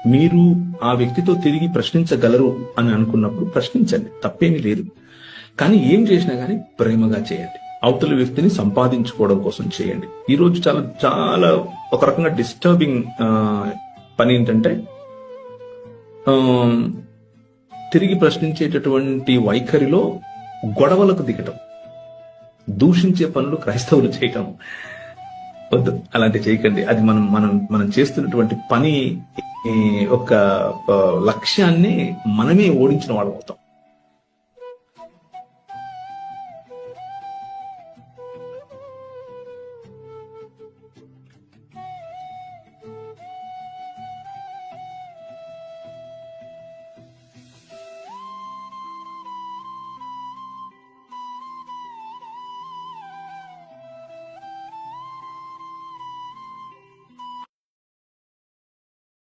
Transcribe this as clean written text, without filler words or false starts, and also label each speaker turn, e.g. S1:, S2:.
S1: మీరు ఆ వ్యక్తితో తిరిగి ప్రశ్నించగలరు అని అనుకున్నప్పుడు ప్రశ్నించండి, తప్పేమీ లేదు. కానీ ఏం చేసినా గానీ ప్రేమగా చేయండి. అవతల వ్యక్తిని సంపాదించుకోవడం కోసం చేయండి. ఈ రోజు చాలా చాలా ఒక రకంగా డిస్టర్బింగ్ పని ఏంటంటే తిరిగి ప్రశ్నించేటటువంటి వైఖరిలో గొడవలకు దిగటం, దూషించే పనులు క్రైస్తవులు చేయటం వద్దు. అలాంటి చేయకండి. అది మనం మనం మనం చేస్తున్నటువంటి పని ఒక లక్ష్యాన్ని మనమే ఓడించిన వాళ్ళం అవుతాం.